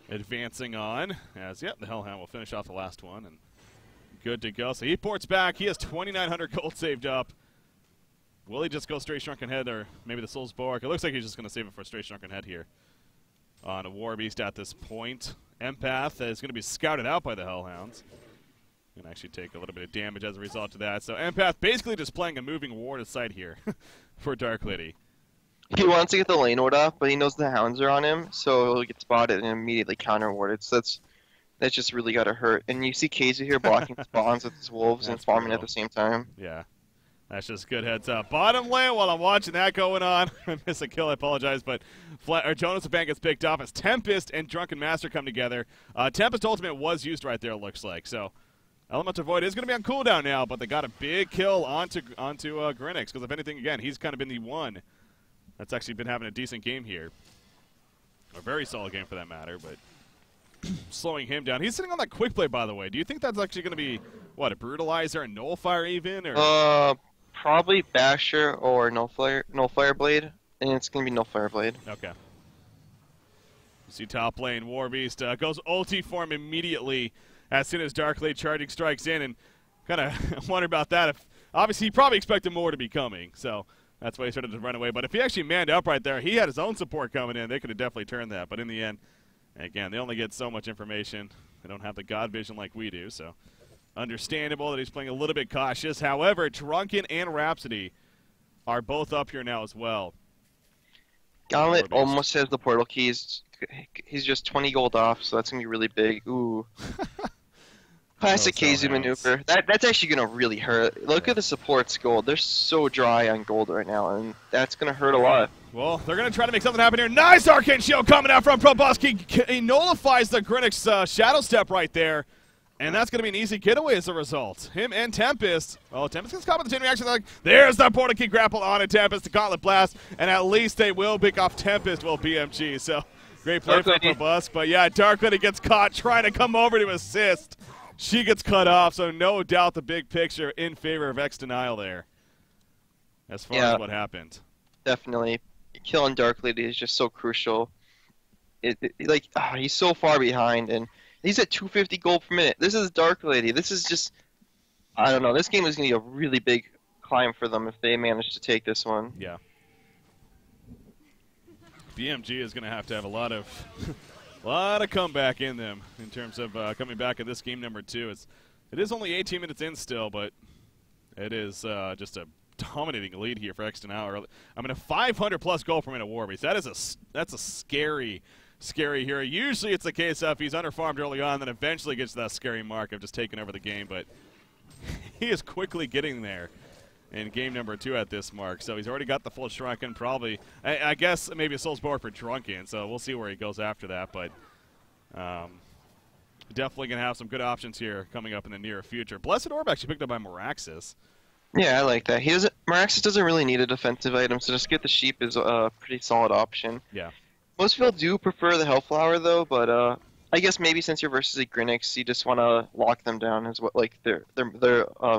[SPEAKER 1] advancing on. As, the Hellhound will finish off the last one, and good to go. So he ports back. He has 2,900 gold saved up. Will he just go straight Shrunken Head, or maybe the Soul's Bulwark? It looks like he's just going to save it for straight Shrunken Head here on a Warbeast at this point. Empath is going to be scouted out by the Hellhounds. Going to actually take a little bit of damage as a result of that. So Empath basically just playing a moving ward aside here for Dark Lady.
[SPEAKER 2] He wants to get the lane ward off, but he knows the hounds are on him, so he'll get spotted and immediately counter-warded. So that's just really got to hurt. And you see Kaiser here blocking spawns with his wolves and farming
[SPEAKER 1] brutal.
[SPEAKER 2] at the same time.
[SPEAKER 1] Yeah. That's just good heads up. Bottom lane, while I'm watching that going on, I miss a kill, I apologize, but Jonas Bank gets picked off as Tempest and Drunken Master come together. Tempest Ultimate was used right there, it looks like. So Elemental Void is going to be on cooldown now, but they got a big kill onto Grinix, because if anything, again, he's kind of been the one that's actually been having a decent game here. A very solid game for that matter, but slowing him down. He's sitting on that quick play, by the way. Do you think that's actually going to be, what, a Brutalizer, a Nullifier even? Or?
[SPEAKER 2] Probably Basher or Nullfire Blade, and it's going to be Nullfire Blade.
[SPEAKER 1] Okay. You see top lane, Warbeast goes ulti form immediately as soon as Dark Lady charging strikes in, and kind of wonder about that. If obviously, he probably expected more to be coming, so that's why he started to run away. But if he actually manned up right there, he had his own support coming in. They could have definitely turned that. But in the end, again, they only get so much information. They don't have the God vision like we do, so understandable that he's playing a little bit cautious. However, Drunken and Rhapsody are both up here now as well.
[SPEAKER 2] Gauntlet almost has the portal keys. He's just 20 gold off, so that's going to be really big. Ooh. Classic KZ maneuver. That's actually going to really hurt. Look at the support's gold. They're so dry on gold right now, and that's going to hurt a lot.
[SPEAKER 1] Well, they're going to try to make something happen here. Nice Arcane Shield coming out from Proboski. He nullifies the Grinix Shadow Step right there. And that's going to be an easy getaway as a result. Him and Tempest. Oh, Tempest gets caught with the chain reaction. Like, there's the portal key grapple on a Tempest, the Gauntlet Blast, and at least they will pick off Tempest, will BMG. So, great play from Probusk. But yeah, Dark Lady gets caught trying to come over to assist. She gets cut off, so no doubt the big picture in favor of ex-dnL there. As far as what happened.
[SPEAKER 2] Definitely. Killing Dark Lady is just so crucial. He's so far behind, and he's at 250 gold per minute. This is Dark Lady. This is just, I don't know. This game is going to be a really big climb for them if they manage to take this one.
[SPEAKER 1] Yeah. BMG is going to have a lot of comeback in them in terms of coming back in this game number 2. It is only 18 minutes in still, but it is just a dominating lead here for ex-dnL. I mean, a 500+ goal per minute Warbeast. That's a scary hero. Usually it's the case of he's underfarmed early on, then eventually gets to that scary mark of just taking over the game, but he is quickly getting there in game number 2 at this mark. So he's already got the full Shrunken, probably. I guess maybe a Soul's Bulwark for Drunken, so we'll see where he goes after that, but definitely going to have some good options here coming up in the near future. Blessed Orb actually picked up by Meraxis.
[SPEAKER 2] Yeah, I like that. Meraxis doesn't really need a defensive item, so just get the sheep is a pretty solid option.
[SPEAKER 1] Yeah.
[SPEAKER 2] Most people do prefer the Hellflower though, but I guess maybe since you're versus a Grinix, you just want to lock them down as what their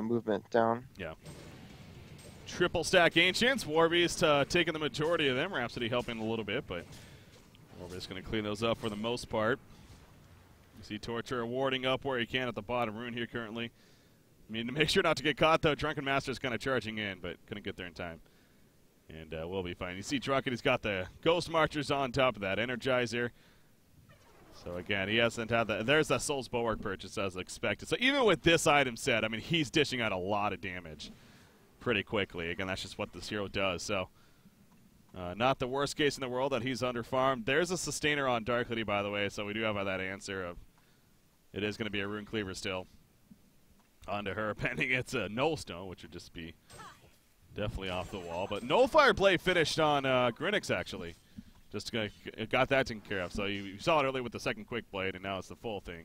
[SPEAKER 2] movement down.
[SPEAKER 1] Yeah. Triple stack Ancients. Warbeast taking the majority of them. Rhapsody helping a little bit, but Warbeast going to clean those up for the most part. You see Torture warding up where he can at the bottom rune here currently. I mean, to make sure not to get caught though, Drunken Master's kind of charging in, but couldn't get there in time. And we'll be fine. You see Drunken, he's got the Ghost Marchers on top of that Energizer. So again, he hasn't had that. There's that Soul's Bulwark purchase as expected. So even with this item set, I mean, he's dishing out a lot of damage pretty quickly. Again, that's just what this hero does. So not the worst case in the world that he's underfarmed. There's a Sustainer on Dark Lady, by the way, so we do have that answer of it is going to be a Rune Cleaver still. onto her, pending it's a null stone, which would just be definitely off the wall. But Nullfire Blade finished on Grinix, actually. Just got that taken care of. So you saw it earlier with the second Quick Blade, and now it's the full thing.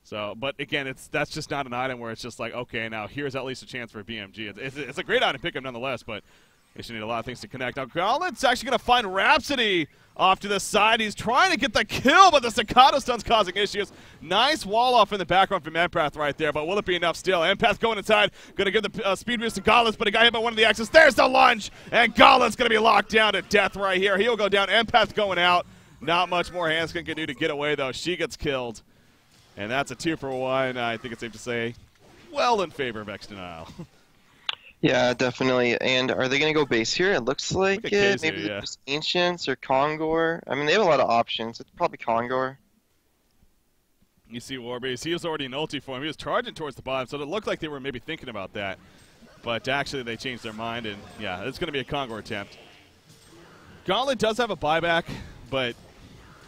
[SPEAKER 1] So, but again, that's just not an item where it's just like, okay, now here's at least a chance for BMG. It's a great item pickup nonetheless, but they should need a lot of things to connect. Now, Gauntlet's actually going to find Rhapsody off to the side. He's trying to get the kill, but the Staccato Stun's causing issues. Nice wall off in the background from Empath right there, but will it be enough still? Empath going inside, going to give the speed boost to Gauntlet, but he got hit by one of the axes. There's the lunge, and Gauntlet's going to be locked down to death right here. He'll go down. Empath going out. Not much more Hanskin can do to get away, though. She gets killed. And that's a 2-for-1. I think it's safe to say, well in favor of ex-dnL.
[SPEAKER 2] Yeah, definitely. And are they going to go base here? It looks like it. Maybe
[SPEAKER 1] yeah.
[SPEAKER 2] just Ancients or Kongor. I mean, they have a lot of options. It's probably Kongor.
[SPEAKER 1] You see Warbase. He was already in ulti form. He was charging towards the bottom, so it looked like they were maybe thinking about that. But actually, they changed their mind, and yeah, it's going to be a Kongor attempt. Gauntlet does have a buyback, but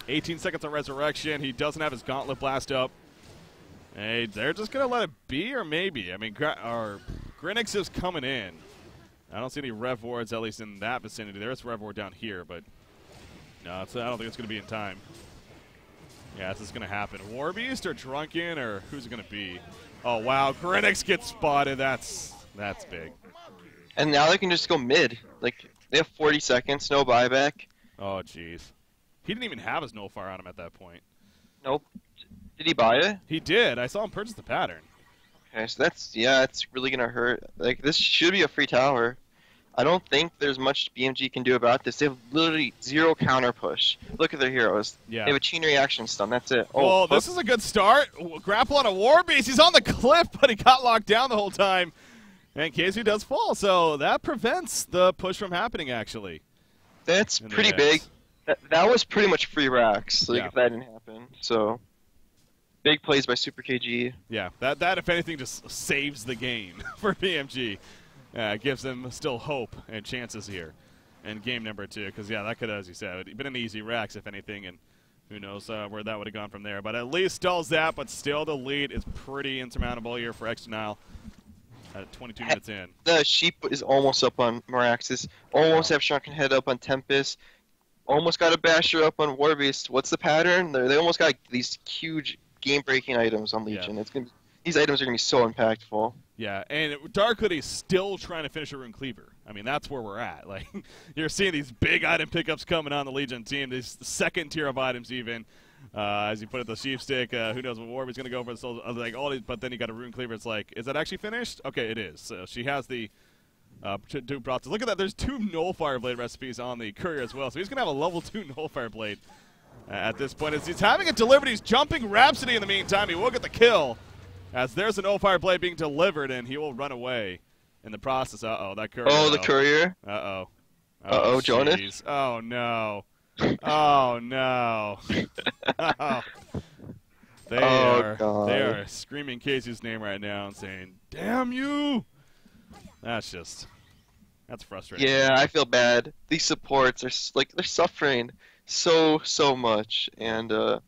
[SPEAKER 1] 18 seconds of resurrection. He doesn't have his Gauntlet blast up. Hey, they're just going to let it be, or maybe. I mean, Grinix is coming in. I don't see any Rev Wards, at least in that vicinity. There's Rev Ward down here, but no, I don't think it's going to be in time. Yeah, this is going to happen. Warbeast or Drunken, or who's it going to be? Oh, wow, Grinix gets spotted. That's big.
[SPEAKER 2] And now they can just go mid. Like, they have 40 seconds, no buyback.
[SPEAKER 1] Oh, jeez. He didn't even have his Nullfire on him at that point.
[SPEAKER 2] Nope. Did he buy it?
[SPEAKER 1] He did. I saw him purchase the pattern.
[SPEAKER 2] Okay, so it's really going to hurt. Like, this should be a free tower. I don't think there's much BMG can do about this. They have literally 0 counter push. Look at their heroes.
[SPEAKER 1] Yeah.
[SPEAKER 2] They have a chain reaction stun. That's it. Oh,
[SPEAKER 1] well, this is a good start. Grapple on a Warbeast. He's on the cliff, but he got locked down the whole time. And KZ does fall, so that prevents the push from happening, actually.
[SPEAKER 2] That's pretty big. That was pretty much free racks, like,
[SPEAKER 1] Yeah.
[SPEAKER 2] if that didn't happen. So, big plays by Super KG.
[SPEAKER 1] Yeah, that if anything, just saves the game for BMG. Gives them still hope and chances here in game number 2. Because, yeah, that could, as you said, been an easy racks, if anything, and who knows where that would have gone from there. But at least stalls that, but still the lead is pretty insurmountable here for ex-dnL. 22 minutes in.
[SPEAKER 2] The Sheep is almost up on Meraxis. Almost have Shrunken Head up on Tempest. Almost got a Basher up on Warbeast. What's the pattern? They almost got these huge game-breaking items on Legion.
[SPEAKER 1] Yeah.
[SPEAKER 2] These items are going to be so impactful.
[SPEAKER 1] Yeah, and Dark Hoodie's still trying to finish a Rune Cleaver. I mean, that's where we're at. Like, you're seeing these big item pickups coming on the Legion team. These second tier of items even. As you put it, the Sheep Stick, who knows what Warbeast's going to go for. So, like, all these, but then you got a Rune Cleaver. It's like, is that actually finished? Okay, it is. So she has the two props. Look at that. There's 2 Nullfire Blade recipes on the Courier as well. So he's going to have a level 2 Nullfire Blade at this point. As he's having it delivered, he's jumping Rhapsody in the meantime. He will get the kill. As there's an Nullfire Blade being delivered, and he will run away in the process. Uh-oh, that Courier.
[SPEAKER 2] Oh, the Courier.
[SPEAKER 1] Uh-oh.
[SPEAKER 2] Uh-oh, Jonas.
[SPEAKER 1] Oh, no. Oh, no. Oh. They are screaming Casey's name right now and saying, "Damn you!" That's frustrating.
[SPEAKER 2] Yeah, I feel bad. These supports are like they're suffering so much, and I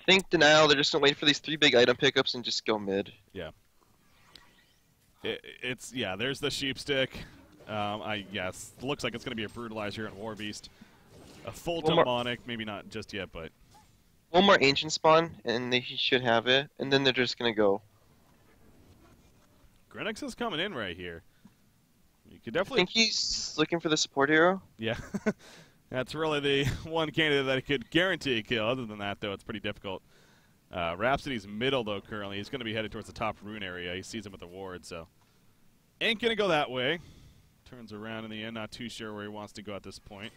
[SPEAKER 2] think denial. They're just gonna wait for these 3 big item pickups and just go mid.
[SPEAKER 1] Yeah. There's the Sheep Stick. Looks like it's gonna be a Brutalizer and Warbeast. A full demonic, maybe not just yet, but
[SPEAKER 2] one more ancient spawn, and they should have it, and then they're just gonna go.
[SPEAKER 1] Grinix is coming in right here. You could
[SPEAKER 2] I
[SPEAKER 1] definitely
[SPEAKER 2] think he's looking for the support hero.
[SPEAKER 1] Yeah. That's really the one candidate that could guarantee a kill. Other than that, though, it's pretty difficult. Rhapsody's middle, though, currently. He's going to be headed towards the top rune area. He sees him with the ward, so ain't going to go that way. Turns around in the end. Not too sure where he wants to go at this point.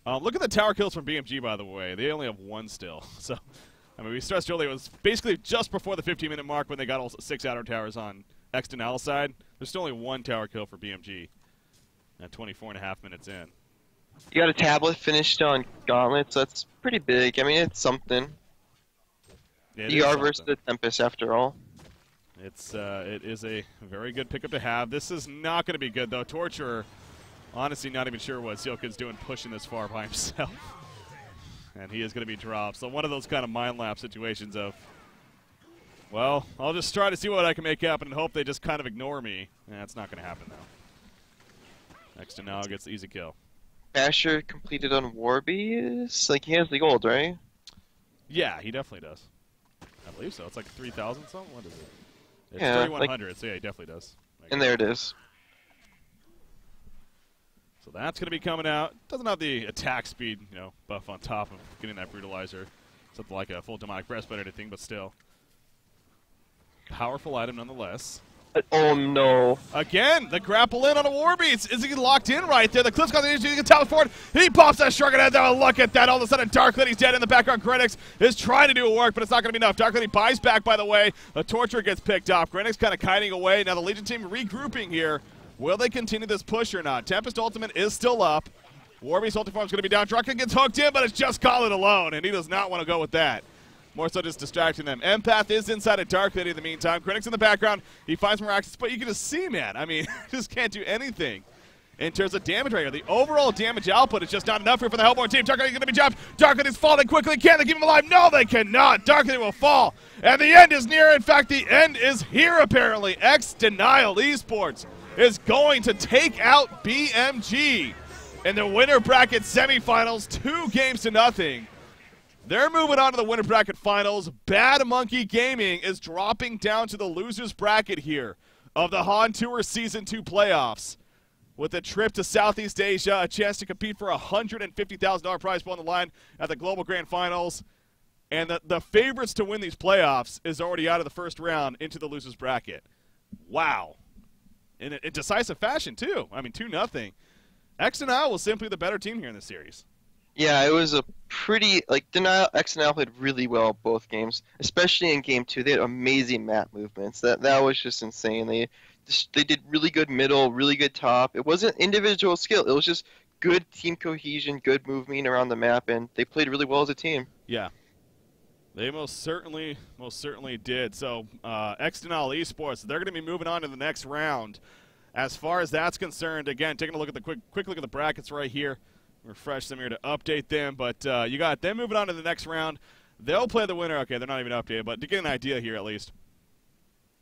[SPEAKER 1] Look at the tower kills from BMG, by the way. They only have 1 still. So, I mean, we stressed earlier, it was basically just before the 15-minute mark when they got all 6 outer towers on ex-dnL side. There's still only 1 tower kill for BMG at 24.5 minutes in.
[SPEAKER 2] You got a tablet finished on Gauntlet, so that's pretty big. I mean, it's something. You are versus the Tempest, after all.
[SPEAKER 1] It is a very good pickup to have. This is not going to be good, though. Torturer, honestly, not even sure what Sealkid's doing pushing this far by himself. And he is going to be dropped. So one of those kind of mind lap situations of Well, I'll just try to see what I can make happen and hope they just kind of ignore me. That's not going to happen, though. ex-dnL gets the easy kill.
[SPEAKER 2] Asher completed on Warbeast? Like, he has the gold, right?
[SPEAKER 1] Yeah, he definitely does. I believe so. It's like 3,000 something? What is it? It's
[SPEAKER 2] Yeah,
[SPEAKER 1] 3,100, so yeah, he definitely does.
[SPEAKER 2] And there it is.
[SPEAKER 1] So that's going to be coming out. Doesn't have the attack speed, buff on top of getting that brutalizer. Something like a full demonic breastplate or anything, but still. Powerful item nonetheless.
[SPEAKER 2] Oh no.
[SPEAKER 1] Again, the grapple in on a Warbeast. Is he locked in right there? The clip's got the energy. You can teleport. He pops that shrug and down. Look at that. All of a sudden, Dark Lady's dead in the background. Grenix is trying to do a work, but it's not going to be enough. Dark Lady buys back, by the way. The Torturer gets picked off. Grenix kind of kiting away. Now the Legion team regrouping here. Will they continue this push or not? Tempest Ultimate is still up. Warbeast Ultiform is going to be down. Drunken gets hooked in, but it's just Colin alone, and he does not want to go with that. More so just distracting them. Empath is inside a Dark Lady in the meantime. Critics in the background. He finds more access, but you can just see, man. I mean, just can't do anything in terms of damage right here. The overall damage output is just not enough here for the Hellborn team. Dark Lady going to be dropped. Dark Lady's falling quickly. Can they keep him alive? No, they cannot. Dark Lady will fall. And the end is near. In fact, the end is here, apparently. ex-dnL Esports is going to take out BMG in the winner bracket semifinals, 2-0. They're moving on to the winner bracket finals. Bad Monkey Gaming is dropping down to the losers bracket here of the HoN Tour Season 2 playoffs with a trip to Southeast Asia, a chance to compete for a $150,000 prize pool on the line at the Global Grand Finals. And the favorites to win these playoffs is already out of the first round into the losers bracket. Wow. In decisive fashion, too. I mean, 2-0. ex-dnL was simply the better team here in this series.
[SPEAKER 2] Yeah, it was a pretty, ex-dnL played really well both games, especially in game 2. They had amazing map movements. That was just insane. They did really good middle, really good top. It wasn't individual skill. It was just good team cohesion, good movement around the map, and they played really well as a team.
[SPEAKER 1] Yeah. They most certainly did. So ex-dnL Esports, they're going to be moving on to the next round. As far as that's concerned, again, taking a look at the quick look at the brackets right here. Refresh them here to update them, but you got them moving on to the next round. They'll play the winner. Okay, they're not even updated, but to get an idea here at least.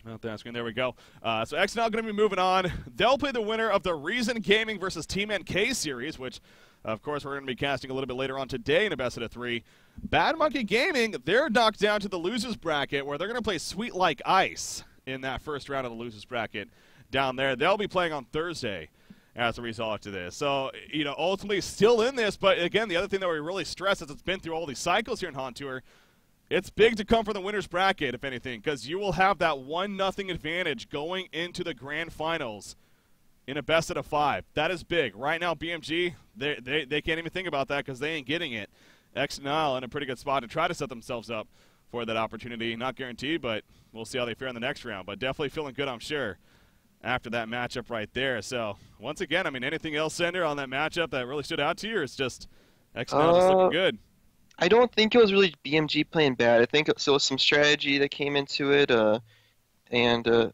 [SPEAKER 1] Out there on screen, there we go. So ex-dnL going to be moving on. They'll play the winner of the Reason Gaming versus Team NK series, which, of course, we're going to be casting a little bit later on today in a best of 3. Bad Monkey Gaming, they're knocked down to the losers bracket where they're going to play Sweet Like Ice in that first round of the losers bracket down there. They'll be playing on Thursday as a result of this. So, ultimately still in this, but again, the other thing that we really stress is it's been through all these cycles here in HoN Tour. It's big to come from the winner's bracket, if anything, because you will have that 1-0 advantage going into the grand finals in a best of 5. That is big. Right now, BMG, they can't even think about that because they ain't getting it. ex-dnL in a pretty good spot to try to set themselves up for that opportunity. Not guaranteed, but we'll see how they fare in the next round. But definitely feeling good, I'm sure, after that matchup right there. So, once again, I mean, anything else, Sender, on that matchup that really stood out to you, or it's just ex-dnL just looking good?
[SPEAKER 2] I don't think it was really BMG playing bad. I think it was some strategy that came into it, and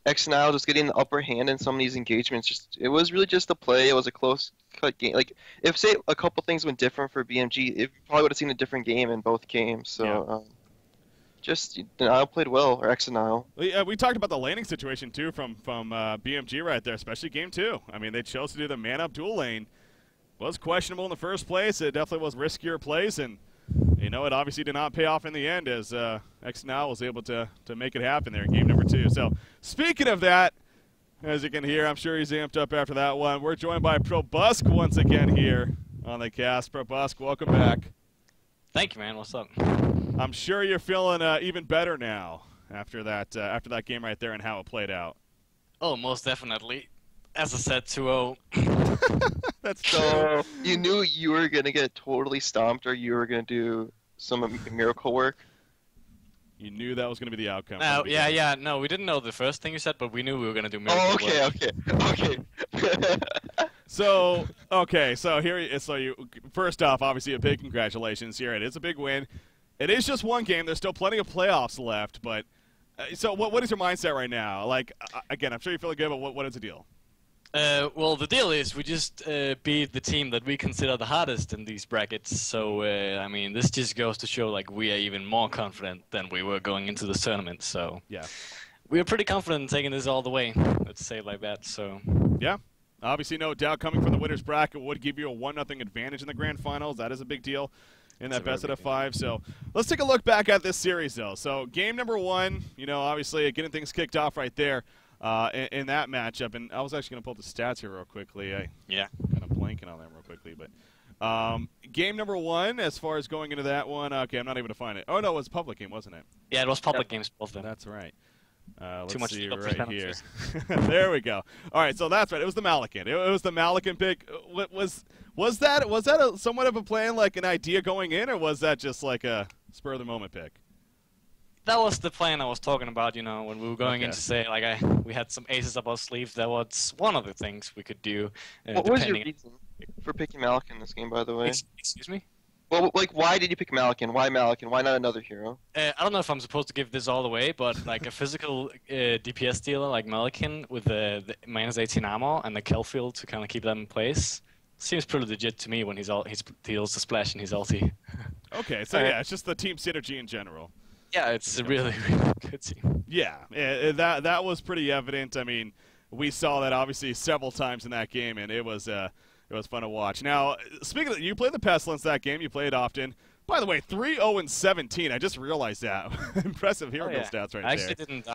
[SPEAKER 2] ex-dnL just getting the upper hand in some of these engagements. It was really just the play. It was a close-cut game. Like, if, say, a couple things went different for BMG, it probably would have seen a different game in both games. So, yeah. Just dnL played well, or ex-dnL.
[SPEAKER 1] We talked about the laning situation too from BMG right there, especially game 2. I mean, they chose to do the man-up dual lane. Was questionable in the first place. It definitely was riskier plays, and it obviously did not pay off in the end as ex-dnL was able to make it happen there in game number 2. So speaking of that, as you can hear, I'm sure he's amped up after that one. We're joined by Probusk once again here on the cast. Probusk, welcome back.
[SPEAKER 3] Thank you, man. What's up?
[SPEAKER 1] I'm sure you're feeling even better now after that game right there and how it played out.
[SPEAKER 3] Oh, most definitely. As I said, 2-0.
[SPEAKER 1] That's
[SPEAKER 2] so you knew you were gonna get totally stomped, or you were gonna do some miracle work.
[SPEAKER 1] You knew that was gonna be the outcome.
[SPEAKER 3] No, yeah. No, we didn't know the first thing you said, but we knew we were gonna do miracle work.
[SPEAKER 2] Okay.
[SPEAKER 1] So first off, obviously a big congratulations here. It is a big win. It is just one game. There's still plenty of playoffs left, but so what is your mindset right now? Like, again, I'm sure you're feeling good, but what is the deal?
[SPEAKER 3] Well, the deal is we just beat the team that we consider the hardest in these brackets. So, I mean, this just goes to show like we are even more confident than we were going into this tournament. So,
[SPEAKER 1] yeah,
[SPEAKER 3] we are pretty confident in taking this all the way. Let's say it like that. So,
[SPEAKER 1] yeah. Obviously, no doubt, coming from the winners bracket would give you a 1-0 advantage in the grand finals. That is a big deal in that best out of 5. So let's take a look back at this series, though. So game number 1, obviously getting things kicked off right there in that matchup. And I was actually going to pull the stats here real quickly.
[SPEAKER 3] Yeah.
[SPEAKER 1] Kind of blanking on them real quickly. But game number 1, as far as going into that one, okay, I'm not able to find it. Oh, no, it was a public game, wasn't it?
[SPEAKER 3] Yeah, it was public games, both of them.
[SPEAKER 1] That's right.
[SPEAKER 3] Too
[SPEAKER 1] Let's
[SPEAKER 3] much
[SPEAKER 1] see
[SPEAKER 3] up
[SPEAKER 1] right here. There we go. All right, so that's right. It was the Malacan. It was the Malacan pick. Was that somewhat of a plan, like an idea going in, or was that just like a spur of the moment pick?
[SPEAKER 3] That was the plan I was talking about. When we were going in to say like we had some aces up our sleeve. That was one of the things we could do.
[SPEAKER 2] What was your reason for picking Malacan in this game, by the way?
[SPEAKER 3] Excuse me.
[SPEAKER 2] Well, like, why did you pick Malacan? Why Malacan? Why not another hero?
[SPEAKER 3] I don't know if I'm supposed to give this all away, but like a physical DPS dealer like Malacan with the -18 armor and the kill field to kind of keep them in place seems pretty legit to me when he deals the splash and his ulti.
[SPEAKER 1] Okay, so yeah, it's just the team synergy in general.
[SPEAKER 3] Yeah, it's a really, really good team.
[SPEAKER 1] Yeah, that was pretty evident. I mean, we saw that obviously several times in that game, and it was fun to watch. Now, speaking of, you played the Pestilence that game. You played often. By the way, 3-0-17. I just realized that. Impressive hero stats right there.
[SPEAKER 3] I actually didn't